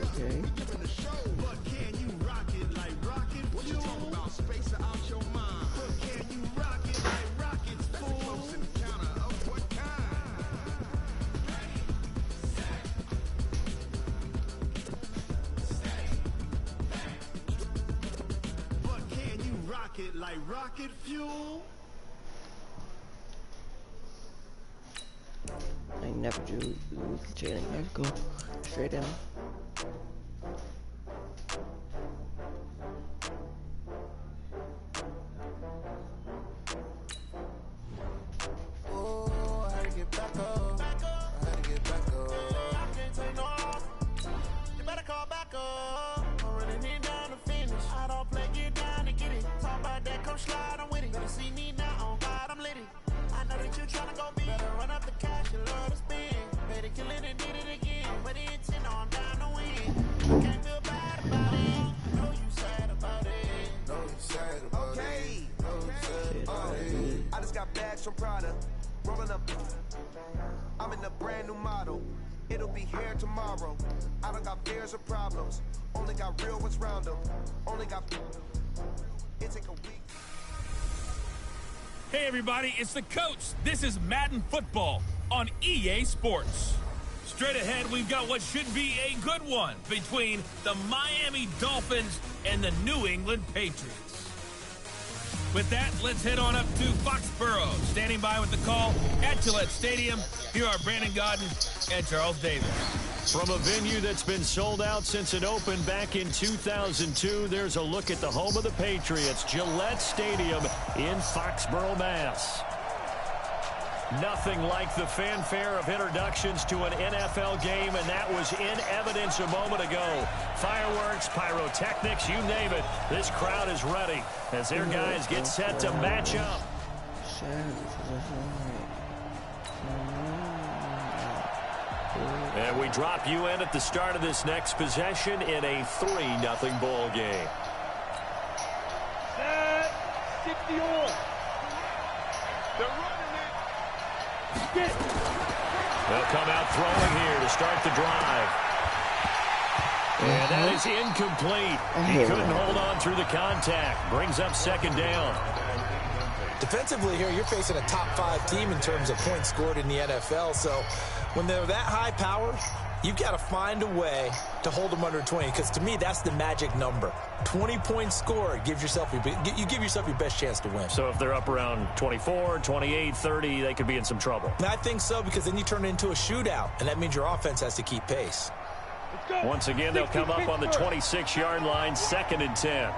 Okay. Like rocket fuel. I never do the trailing. I go straight down. Oh, I had to get back up. I had to get back up. I can't take no off. You better call back up. I'm really need down to finish. I don't play, get down to get it. Talk about that, come slide, I'm with it. Better see me now, on God, I'm lit it. I know that you tryna go big. Better run up the cash, you love to spend. Paid to kill it and did it again. But the intent, I'm down to win. I can't feel bad about it. Know you sad about it. Know you sad about it. Know you sad about it. I just got bags from Prada. Rolling up. I'm in a brand new model. It'll be here tomorrow. I don't got fears or problems. Only got real ones round them. Only got. It take a week. Hey everybody, it's the coach. This is Madden Football on EA Sports. Straight ahead, we've got what should be a good one between the Miami Dolphins and the New England Patriots. With that, let's head on up to Foxborough. Standing by with the call at Gillette Stadium, here are Brandon Godden and Charles Davis. From a venue that's been sold out since it opened back in 2002, there's a look at the home of the Patriots, Gillette Stadium in Foxborough, Mass. Nothing like the fanfare of introductions to an NFL game, and that was in evidence a moment ago. Fireworks, pyrotechnics, you name it. This crowd is ready as their guys get set to match up. And we drop you in at the start of this next possession in a 3-0 ball game. Set, 60 on. They're running it. Get. They'll come out throwing here to start the drive. And that is incomplete. He couldn't hold on through the contact. Brings up second down. Defensively here, you're facing a top 5 team in terms of points scored in the NFL. So when they're that high powered, you've got to find a way to hold them under 20. Because to me, that's the magic number. 20 points scored, you give yourself your best chance to win. So if they're up around 24, 28, 30, they could be in some trouble. And I think so, because then you turn it into a shootout, and that means your offense has to keep pace. Once again, they'll come up on the 26-yard line, 2nd and 10.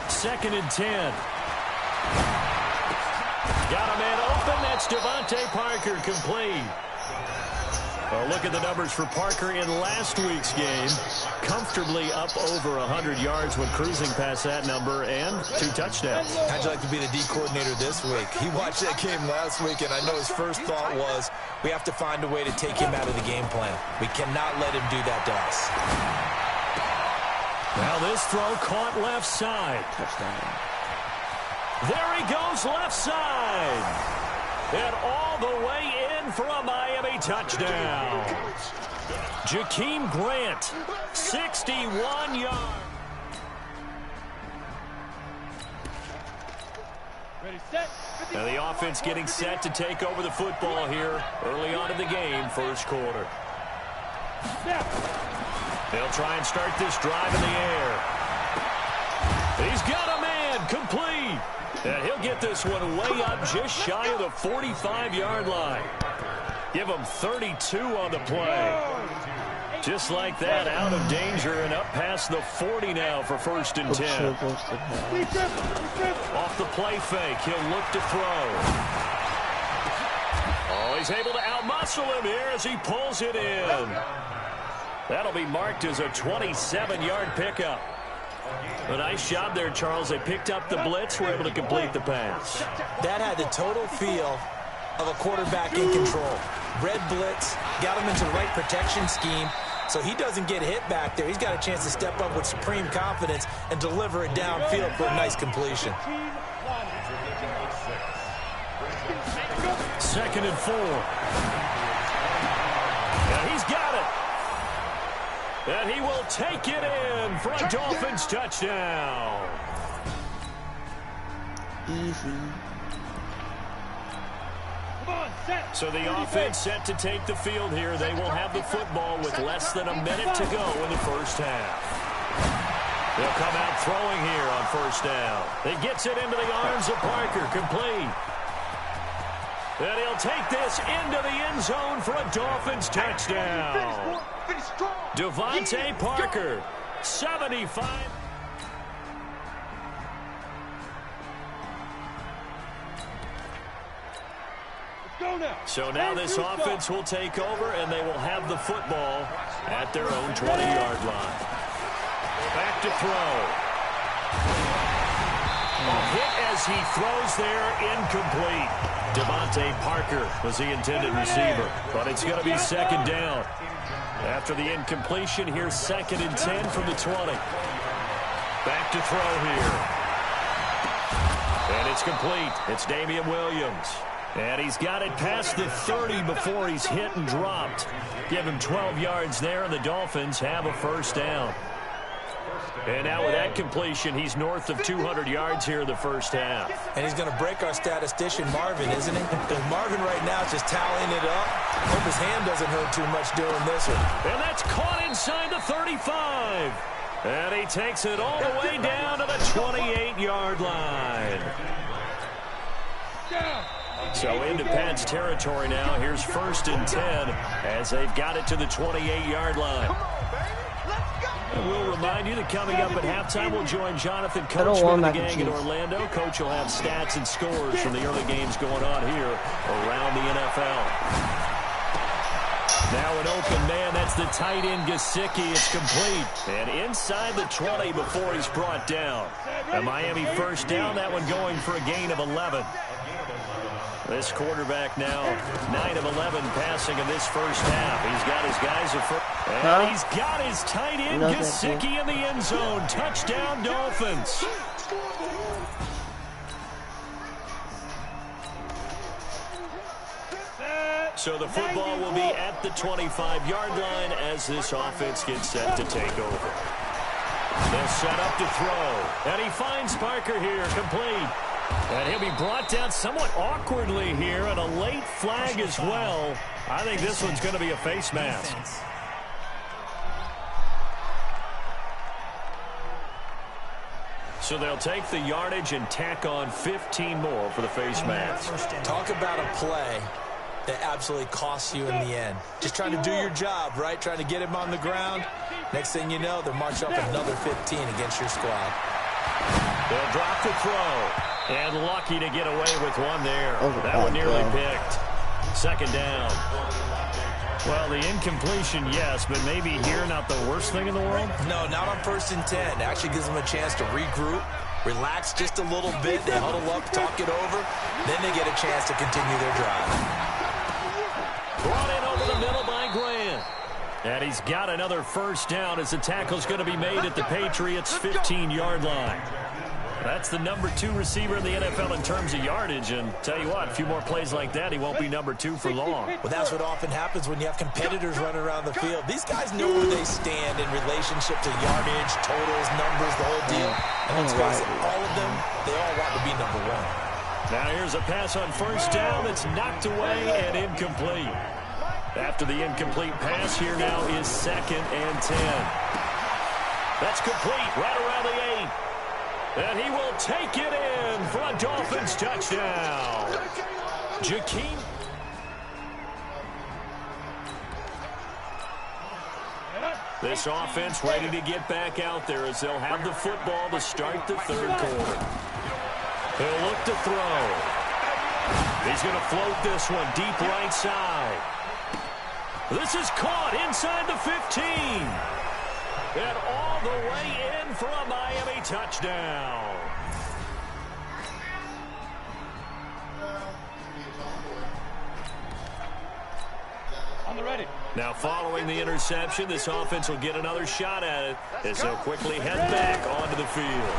2nd and 10. Got a man open. That's Devontae Parker, complete. Well, look at the numbers for Parker in last week's game. Comfortably up over 100 yards when cruising past that number, and 2 touchdowns. How'd you like to be the D coordinator this week? He watched that game last week, and I know his first thought was, we have to find a way to take him out of the game plan. We cannot let him do that to us. Now this throw caught left side. Touchdown. There he goes left side. And all the way in for a Miami touchdown. Jakeem Grant, 61 yards. Ready, set. Now the offense getting set to take over the football here early on in the game, first quarter. They'll try and start this drive in the air. He's got a man, complete. And he'll get this one way up just shy of the 45-yard line. Give him 32 on the play. Just like that, out of danger and up past the 40 now for 1st and 10. Off the play fake, he'll look to throw. Oh, he's able to outmuscle him here as he pulls it in. That'll be marked as a 27-yard pickup. A nice job there, Charles. They picked up the blitz, were able to complete the pass. That had the total feel of a quarterback in control. Red blitz, got him into the right protection scheme, so he doesn't get hit back there. He's got a chance to step up with supreme confidence and deliver it downfield for a nice completion. 2nd and 4. Now he's got it. And he will take it in for a Dolphins touchdown. Easy. So the offense set to take the field here. They will have the football with less than a minute to go in the first half. They'll come out throwing here on first down. He gets it into the arms of Parker, complete. And he'll take this into the end zone for a Dolphins touchdown. Devontae Parker, 75. So now this offense will take over, and they will have the football at their own 20-yard line. Back to throw. A hit as he throws there, incomplete. Devontae Parker was the intended receiver, but it's going to be second down. After the incompletion, here's 2nd and 10 from the 20. Back to throw here. And it's complete. It's Damian Williams. And he's got it past the 30 before he's hit and dropped. Give him 12 yards there, and the Dolphins have a first down. And now with that completion, he's north of 200 yards here in the first half. And he's going to break our statistician, Marvin, isn't he? Because Marvin right now is just tallying it up. Hope his hand doesn't hurt too much doing this one. And that's caught inside the 35. And he takes it all the way down to the 28-yard line. So into Pat's territory now. Here's 1st and 10 as they've got it to the 28-yard line. And we'll remind you that coming up at halftime, we'll join Jonathan Coachman and the gang in Orlando. Coach will have stats and scores from the early games going on here around the NFL. Now an open man. That's the tight end, Gesicki. It's complete. And inside the 20 before he's brought down. A Miami first down. That one going for a gain of 11. This quarterback now 9 of 11 passing in this first half. He's got his guys and he's got his tight end Gesicki in the end zone. Touchdown Dolphins. So the football will be at the 25-yard line as this offense gets set to take over. They'll set up to throw. And he finds Parker here, complete. And he'll be brought down somewhat awkwardly here, and a late flag as well. I think this one's going to be a face mask. So they'll take the yardage and tack on 15 more for the face mask. Talk about a play that absolutely costs you in the end. Just trying to do your job, right? Trying to get him on the ground. Next thing you know, they'll march up another 15 against your squad. They'll drop the throw. And lucky to get away with one there. That one nearly picked. Second down. Well, the incompletion, yes, but maybe here not the worst thing in the world? No, not on 1st and 10. It actually gives them a chance to regroup, relax just a little bit. They huddle up, talk it over. Then they get a chance to continue their drive. Brought in over the middle by Grant. And he's got another first down as the tackle's going to be made at the Patriots' 15-yard line. That's the number 2 receiver in the NFL in terms of yardage. And tell you what, a few more plays like that, he won't be number 2 for long. Well, that's what often happens when you have competitors running around the field. These guys know where they stand in relationship to yardage, totals, numbers, the whole deal. And let's face it, all of them, they all want to be number 1. Now here's a pass on first down that's knocked away and incomplete. After the incomplete pass, here now is 2nd and 10. That's complete right around the 8. And he will take it in for a Dolphins touchdown. Jakeem. This offense ready to get back out there as they'll have the football to start the 3rd quarter. He'll look to throw. He's going to float this one deep right side. This is caught inside the 15. And all the way in for a Miami touchdown. On the ready. Now following the interception, this offense will get another shot at it as they'll quickly head back onto the field.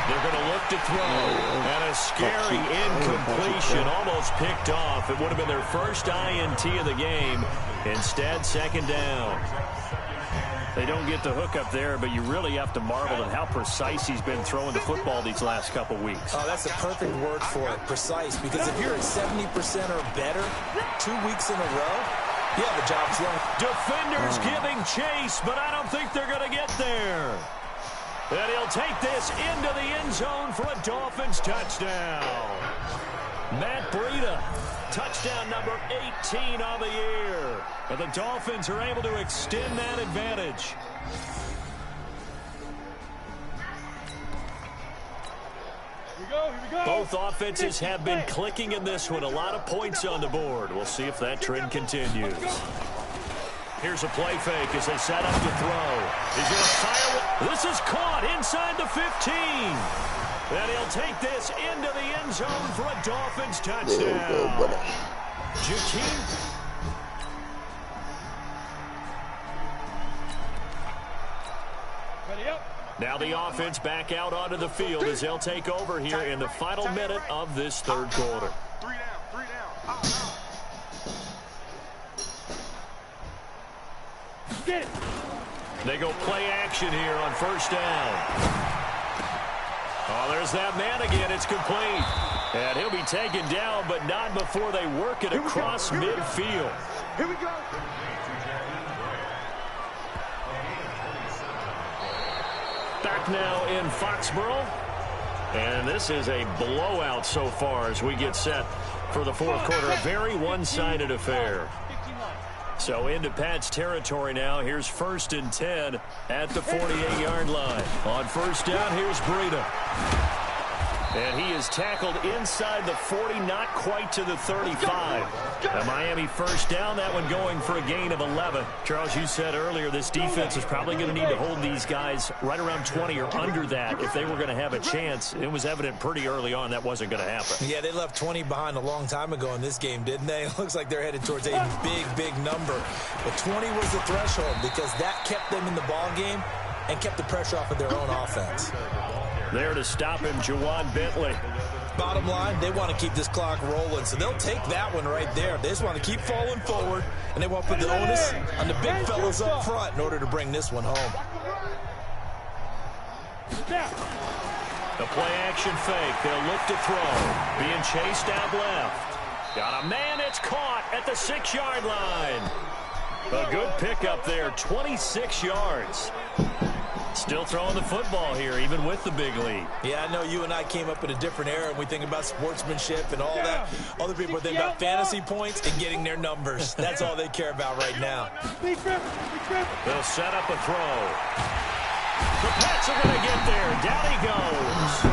They're going to look to throw. And a scary incompletion, almost picked off. It would have been their first INT of the game. Instead, 2nd down. They don't get the hook up there, but you really have to marvel at how precise he's been throwing the football these last couple weeks. Oh, that's a perfect word for it, precise, because if you're at 70% or better 2 weeks in a row, yeah, the job's done. Defenders giving chase, but I don't think they're going to get there. And he'll take this into the end zone for a Dolphins touchdown. Matt Breida, touchdown number 18 on the year. But the Dolphins are able to extend that advantage. Here we go. Both offenses have been clicking in this one. A lot of points on the board. We'll see if that trend continues. Here's a play fake as they set up to throw. He's going to fire. This is caught inside the 15. And he'll take this into the end zone for a Dolphins touchdown. Jakeem. Now the offense back out onto the field as they'll take over here in the final minute of this third quarter. 3 down. Get it. They go play action here on first down. Oh, there's that man again. It's complete. And he'll be taken down, but not before they work it across midfield. Here we go. Back now in Foxborough. And this is a blowout so far as we get set for the fourth quarter. A very one-sided affair. So into Pat's territory now. Here's 1st and 10 at the 48-yard line. On first down, here's Breida. And he is tackled inside the 40, not quite to the 35. The Miami first down, that one going for a gain of 11. Charles, you said earlier this defense is probably going to need to hold these guys right around 20 or under that if they were going to have a chance. It was evident pretty early on that wasn't going to happen. Yeah, they left 20 behind a long time ago in this game, didn't they? It looks like they're headed towards a big number. But 20 was the threshold because that kept them in the ball game and kept the pressure off of their own offense. There to stop him, Juwan Bentley. Bottom line, they want to keep this clock rolling, so they'll take that one right there. They just want to keep falling forward, and they want to put the onus on the big fellas up front in order to bring this one home. The play-action fake. They'll look to throw. Being chased out left. Got a man. It's caught at the 6-yard line. A good pickup there, 26 yards. Still throwing the football here, even with the big lead. Yeah, I know you and I came up in a different era, and we think about sportsmanship and all that. Other people think about fantasy points and getting their numbers. That's all they care about right now. They'll set up a throw. The Pats are going to get there. Down he goes.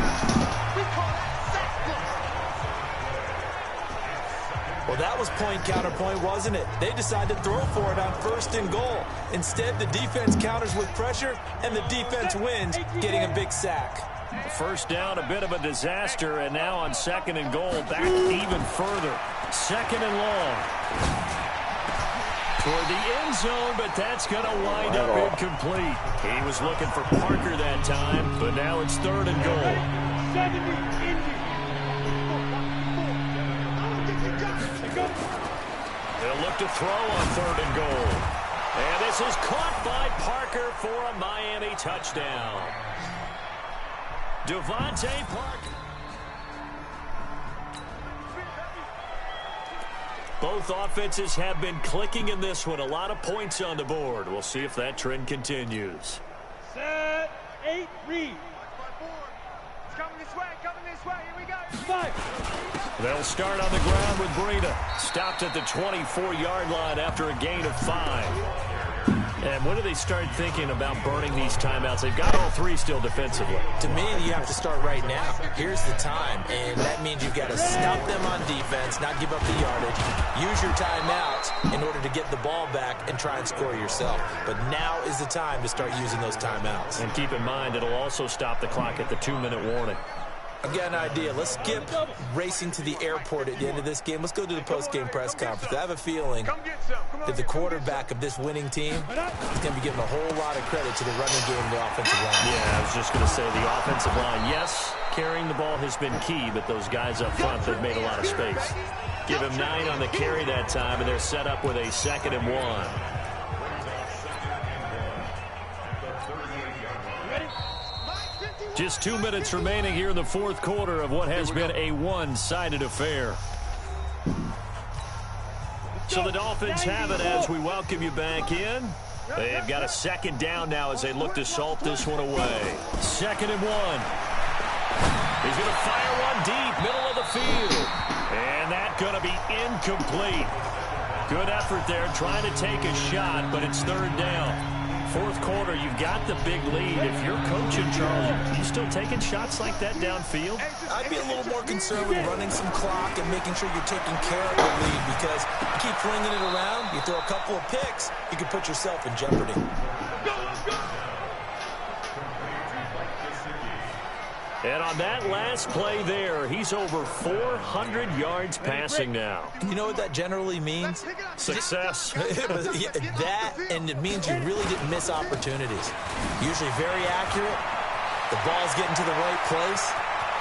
Well, that was point counterpoint, wasn't it? They decided to throw for it on 1st and goal. Instead, the defense counters with pressure, and the defense wins, getting a big sack. First down, a bit of a disaster, and now on 2nd and goal, back even further. 2nd and long. Toward the end zone, but that's going to wind up incomplete. He was looking for Parker that time, but now it's 3rd and goal. They'll look to throw on 3rd and goal. And this is caught by Parker for a Miami touchdown. Devontae Parker. Both offenses have been clicking in this one. A lot of points on the board. We'll see if that trend continues. Set, 8, read. It's coming this way, here we go. 5. They'll start on the ground with Breida. Stopped at the 24-yard line after a gain of 5. And when do they start thinking about burning these timeouts? They've got all 3 still defensively. To me, you have to start right now. Here's the time, and that means you've got to stop them on defense, not give up the yardage. Use your timeouts in order to get the ball back and try and score yourself. But now is the time to start using those timeouts. And keep in mind, it'll also stop the clock at the 2-minute warning. I've got an idea. Let's skip racing to the airport at the end of this game. Let's go to the post-game press conference. I have a feeling that the quarterback of this winning team is going to be giving a whole lot of credit to the running game and the offensive line. Yeah, I was just going to say the offensive line, yes, carrying the ball has been key, but those guys up front, they've made a lot of space. Give him 9 on the carry that time, and they're set up with a 2nd and 1. Just 2 minutes remaining here in the fourth quarter of what has been a one-sided affair. So the Dolphins have it as we welcome you back in. They've got a second down now as they look to salt this one away. 2nd and 1. He's going to fire one deep, middle of the field. And that's going to be incomplete. Good effort there trying to take a shot, but it's 3rd down. Fourth quarter, you've got the big lead. If you're coaching, Charles, you still taking shots like that downfield? I'd be a little more concerned with running some clock and making sure you're taking care of the lead, because you keep flinging it around, you throw a couple of picks, you can put yourself in jeopardy. And on that last play there, he's over 400 yards passing now. You know what that generally means? Success. That, and it means you really didn't miss opportunities. Usually very accurate. The ball's getting to the right place.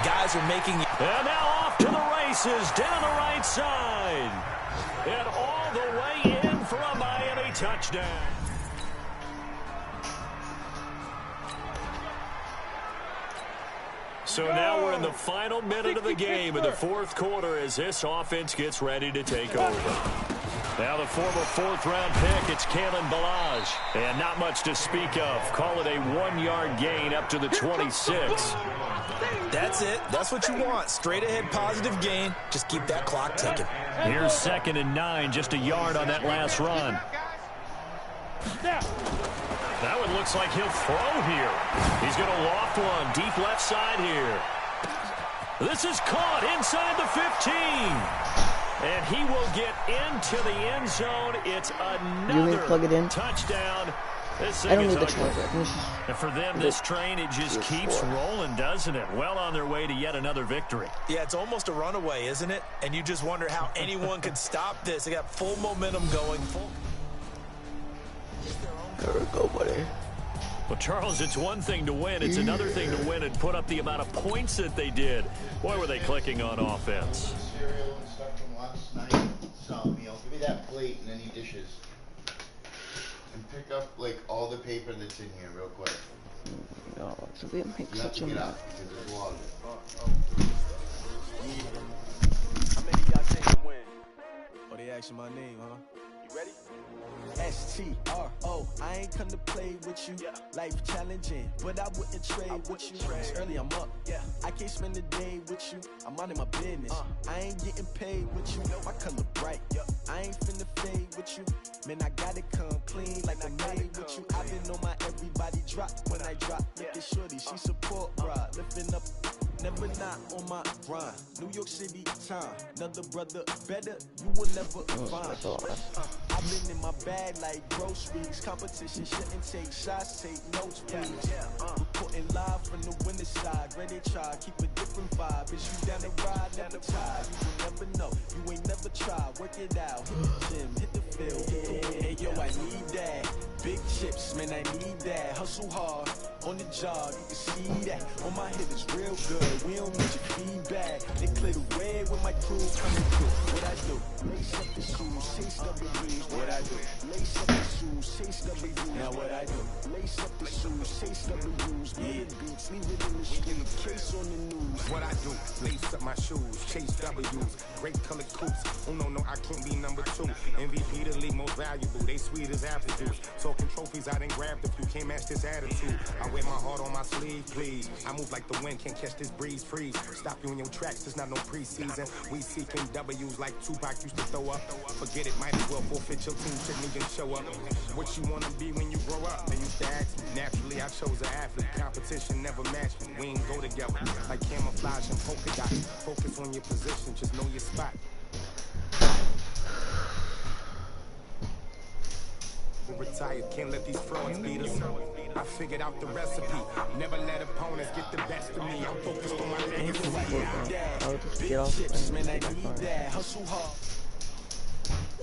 Guys are making... And now off to the races, down the right side. And all the way in for a Miami touchdown. So now we're in the final minute of the game in the fourth quarter as this offense gets ready to take over. Now the former 4th-round pick, it's Kalen Ballage. And not much to speak of. Call it a 1-yard gain up to the 26. That's it. That's what you want. Straight ahead positive gain. Just keep that clock ticking. Here's 2nd and 9, just a yard on that last run. That one looks like he'll throw here. He's going to loft one deep left side here. This is caught inside the 15. And he will get into the end zone. It's another plug it in? touchdown. This I don't thing need the is ugly. charger. And for them, this train, it just keeps rolling, doesn't it? Well on their way to yet another victory. Yeah, it's almost a runaway, isn't it? And you just wonder how anyone could stop this. They got full momentum going. There we go, buddy. Well, Charles, it's one thing to win. It's another thing to win and put up the amount of points that they did. Boy, were they clicking on offense. Cereal and stuff from last night. So, give me that plate and any dishes. And pick up, like, all the paper that's in here real quick. No, so we make You have such to a get mess. up, because there's a lot of it. How many of y'all think to win? Oh, they asking my name, huh? You ready? S-T-R-O, I ain't come to play with you. Life challenging, but I wouldn't trade with you. It's early, I'm up. I can't spend the day with you. I'm out of my business. I ain't getting paid with you. My color bright. I ain't finna fade with you. Man, I gotta come clean like I made with you. I've been on my everybody drop when I drop. Look at shorty, she support ride. Lifting up, never not on my grind. New York City time, another brother better, you will never find. I've been in my bag like groceries. Competition shouldn't take shots, take notes, please. Reporting live from the winter side. Ready to try, keep a different vibe. Bitch, you down the ride, never tired. You will never know, you ain't never tried. Work it out, hit the gym, hit the field. Hey, yo, I need that. Big chips, man, I need that. Hustle hard, on the job, you can see that. On my hip is real good, we don't need your feedback. They clear the way when my crew coming through. What I do? Lace up the shoes, chase W's. What I do? Lace up the shoes, chase W's. Now what I do? Lace up the shoes, chase W's. Yeah, beats, leave it in the street, case on the news. What I do? Lace up my shoes, chase W's. Great colored coats. Oh no, I can't be number 2. MVP the league most valuable. They sweet as apple juice. Talking trophies, I didn't grab the few. Can't match this attitude. I wear my heart on my sleeve, please. I move like the wind, can't catch this breeze, freeze. Stop you in your tracks, there's not no preseason. We seeking W's like Tupac used to throw up. Forget it, might as well forfeit your team, shouldn't even show up. What you wanna be when you grow up? They used to ask me. Naturally, I chose an athlete. Competition never matched me. We ain't go together. Like camouflage and polka dot. Focus on your position, just know your spot. We're retired, can't let these frauds beat us. I figured out the recipe. Never let opponents get the best of me. I'm focused on my legacy. I'll just get off. Man, I need that. Hustle hard.